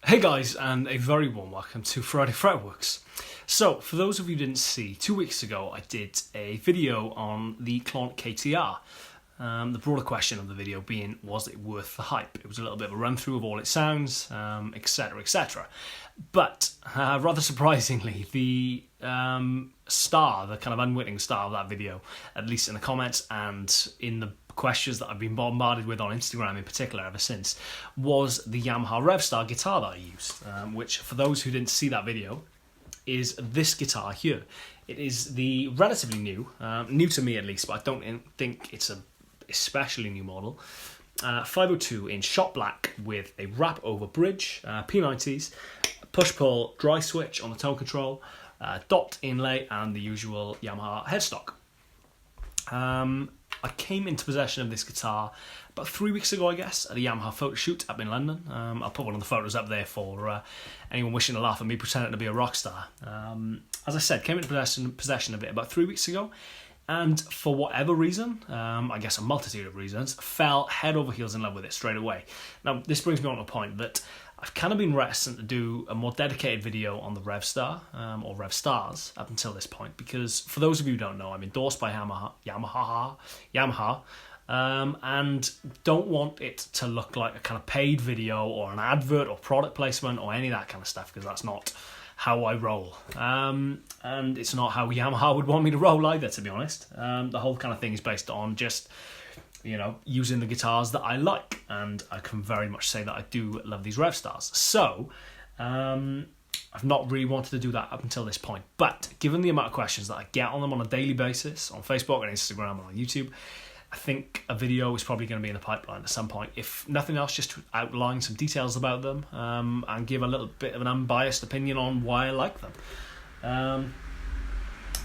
Hey guys, and a very warm welcome to Friday Fretworks. So, for those of you who didn't see, 2 weeks ago I did a video on the Clont KTR. The broader question of the video being, was it worth the hype? It was a little bit of a run through of all its sounds, etc, etc. But, rather surprisingly, the star, the kind of unwitting star of that video, at least in the comments and in the questions that I've been bombarded with on Instagram in particular ever since, was the Yamaha Revstar guitar that I used, which, for those who didn't see that video, is this guitar here. It is the relatively new to me at least, but I don't think it's a especially new model, 502 in shot black with a wrap over bridge, P90s, push-pull dry switch on the tone control, dot inlay, and the usual Yamaha headstock. I came into possession of this guitar about 3 weeks ago, I guess, at a Yamaha photo shoot up in London. I'll put one of the photos up there for anyone wishing to laugh at me pretending to be a rock star. As I said, came into possession of it about 3 weeks ago, and for whatever reason, I guess a multitude of reasons, fell head over heels in love with it straight away. Now, this brings me on to a point that I've kind of been reticent to do a more dedicated video on the Revstar, or Revstars, up until this point, because for those of you who don't know, I'm endorsed by Yamaha, and don't want it to look like a kind of paid video or an advert or product placement or any of that kind of stuff, because that's not how I roll. And it's not how Yamaha would want me to roll either, to be honest. The whole kind of thing is based on just, using the guitars that I like, and I can very much say that I do love these Revstars. So, I've not really wanted to do that up until this point, but given the amount of questions that I get on them on a daily basis, on Facebook and Instagram and on YouTube, I think a video is probably going to be in the pipeline at some point. If nothing else, just to outline some details about them, and give a little bit of an unbiased opinion on why I like them.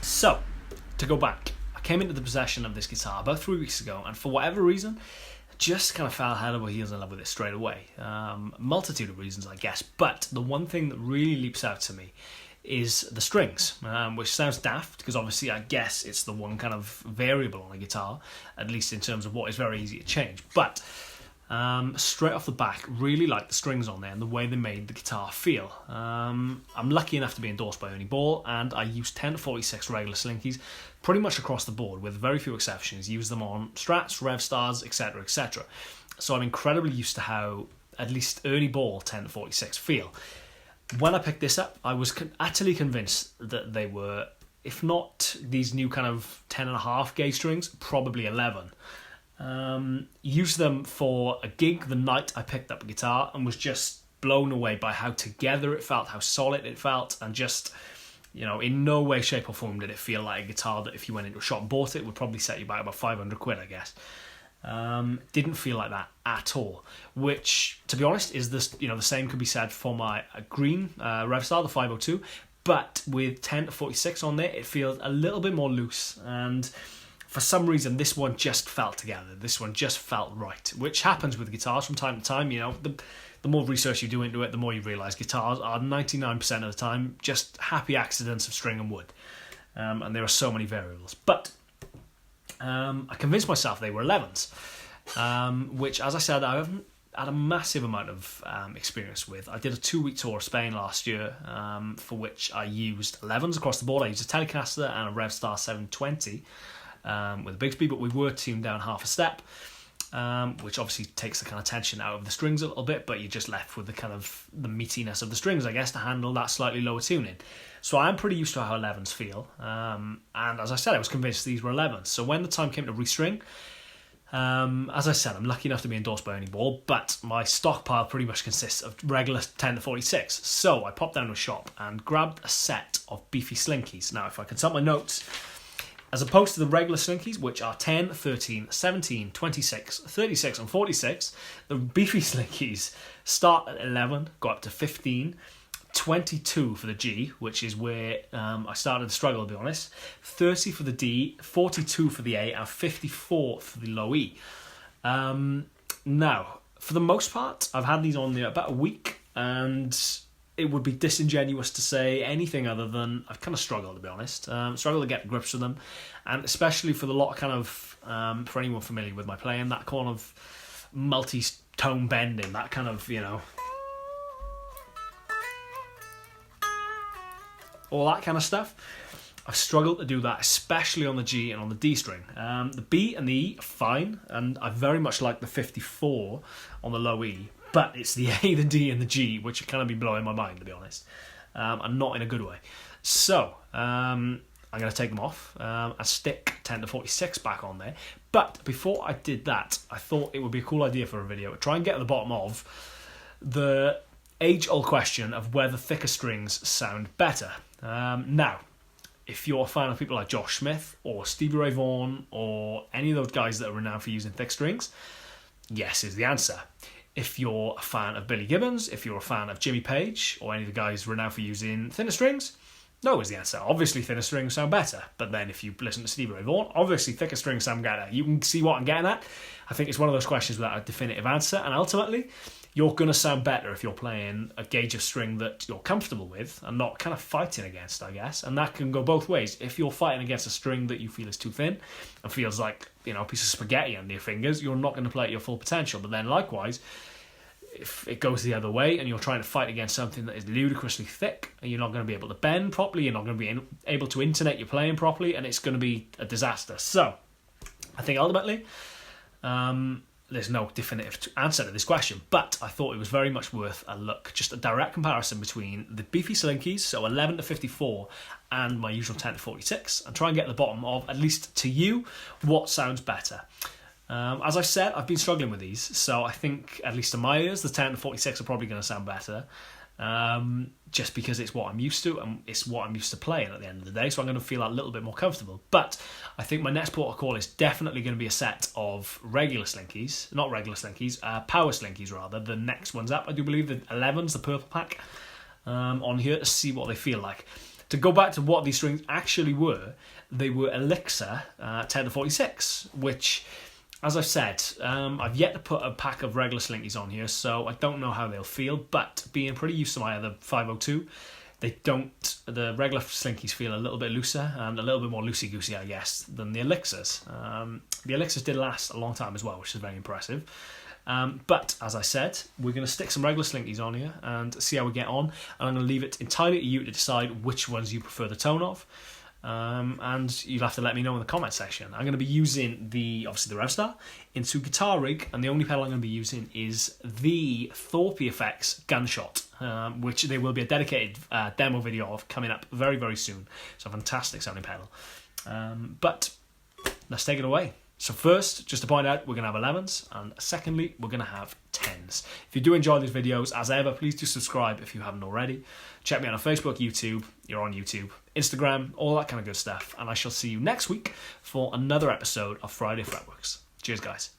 So, to go back, I came into the possession of this guitar about 3 weeks ago, and for whatever reason, just kind of fell head over heels in love with it straight away. Multitude of reasons, I guess, but the one thing that really leaps out to me is the strings, which sounds daft, because obviously I guess it's the one kind of variable on a guitar, at least in terms of what is very easy to change. But straight off the back, really like the strings on there and the way they made the guitar feel. I'm lucky enough to be endorsed by Ernie, and I use 10-46 regular slinkies pretty much across the board, with very few exceptions. Use them on Strats, Revstars, etc, etc. So I'm incredibly used to how at least Ernie 10-46 feel. When I picked this up, I was utterly convinced that they were, if not these new kind of 10.5 gauge strings, probably 11. Used them for a gig the night I picked up a guitar and was just blown away by how together it felt, how solid it felt, and just, in no way, shape or form did it feel like a guitar that if you went into a shop and bought it would probably set you back about 500 quid, I guess. Didn't feel like that at all, which, to be honest, is this, the same could be said for my green Revstar, the 502, but with 10-46 on there, it feels a little bit more loose, and for some reason, this one just felt together. This one just felt right, which happens with guitars from time to time. The more research you do into it, the more you realise guitars are 99% of the time just happy accidents of string and wood, and there are so many variables. But I convinced myself they were 11s, which, as I said, I haven't had a massive amount of experience with. I did a 2-week tour of Spain last year, for which I used 11s across the board. I used a Telecaster and a Revstar 720 with a Bigsby, but we were tuned down half a step, which obviously takes the kind of tension out of the strings a little bit, but you're just left with the kind of the meatiness of the strings, I guess, to handle that slightly lower tuning. So I'm pretty used to how 11s feel, and as I said, I was convinced these were 11s. So when the time came to restring, as I said, I'm lucky enough to be endorsed by Ernie, but my stockpile pretty much consists of regular 10-46. So I popped down to a shop and grabbed a set of beefy slinkies. Now, if I consult my notes, as opposed to the regular slinkies, which are 10, 13, 17, 26, 36 and 46, the beefy slinkies start at 11, go up to 15, 22 for the G, which is where I started to struggle, to be honest, 30 for the D, 42 for the A, and 54 for the low E. Now, for the most part, I've had these on there about a week, and it would be disingenuous to say anything other than I've kind of struggled, to be honest. Struggled to get grips with them, and especially for the lot of kind of, for anyone familiar with my playing, that kind of multi-tone bending, that kind of, all that kind of stuff. I've struggled to do that, especially on the G and on the D string. The B and the E are fine, and I very much like the 54 on the low E, but it's the A, the D, and the G which are kind of be blowing my mind, to be honest, and not in a good way. So I'm going to take them off and stick 10 to 46 back on there. But before I did that, I thought it would be a cool idea for a video to try and get to the bottom of the age-old question of whether thicker strings sound better. Now, if you're a fan of people like Josh Smith or Stevie Ray Vaughan or any of those guys that are renowned for using thick strings, yes is the answer. If you're a fan of Billy Gibbons, if you're a fan of Jimmy Page or any of the guys renowned for using thinner strings, no is the answer. Obviously thinner strings sound better, but then if you listen to Stevie Ray Vaughan, obviously thicker strings sound better. You can see what I'm getting at. I think it's one of those questions without a definitive answer, and ultimately you're going to sound better if you're playing a gauge of string that you're comfortable with and not kind of fighting against, I guess. And that can go both ways. If you're fighting against a string that you feel is too thin and feels like, you know, a piece of spaghetti under your fingers, you're not going to play at your full potential. But then likewise, if it goes the other way and you're trying to fight against something that is ludicrously thick, and you're not going to be able to bend properly, you're not going to be able to intonate your playing properly, and it's going to be a disaster. So I think ultimately there's no definitive answer to this question, but I thought it was very much worth a look. Just a direct comparison between the beefy slinkies, so 11 to 54, and my usual 10 to 46, and try and get to the bottom of, at least to you, what sounds better. As I've said, I've been struggling with these, so I think, at least to my ears, the 10 to 46 are probably going to sound better, just because it's what I'm used to, and it's what I'm used to playing at the end of the day, so I'm going to feel a little bit more comfortable. But I think my next port of call is definitely going to be a set of regular slinkies, not regular slinkies, power slinkies rather. The next one's up, I do believe the 11's, the purple pack, on here, to see what they feel like. To go back to what these strings actually were, they were Elixir 10 to 46, which, as I've said, I've yet to put a pack of regular slinkies on here, so I don't know how they'll feel, but being pretty used to my other 502, the regular slinkies feel a little bit looser and a little bit more loosey-goosey, I guess, than the Elixirs. The Elixirs did last a long time as well, which is very impressive. But, as I said, we're going to stick some regular slinkies on here and see how we get on, and I'm going to leave it entirely to you to decide which ones you prefer the tone of. And you'll have to let me know in the comment section. I'm going to be using obviously the Revstar into guitar rig, and the only pedal I'm going to be using is the Thorpy Effects Gunshot, which there will be a dedicated demo video of coming up very, very soon. It's a fantastic sounding pedal. But let's take it away. So first, just to point out, we're going to have 11s, and secondly, we're going to have 10s. If you do enjoy these videos, as ever, please do subscribe if you haven't already. Check me out on Facebook, YouTube, you're on YouTube, Instagram, all that kind of good stuff. And I shall see you next week for another episode of Friday Fretworks. Cheers, guys.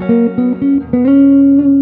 Thank you.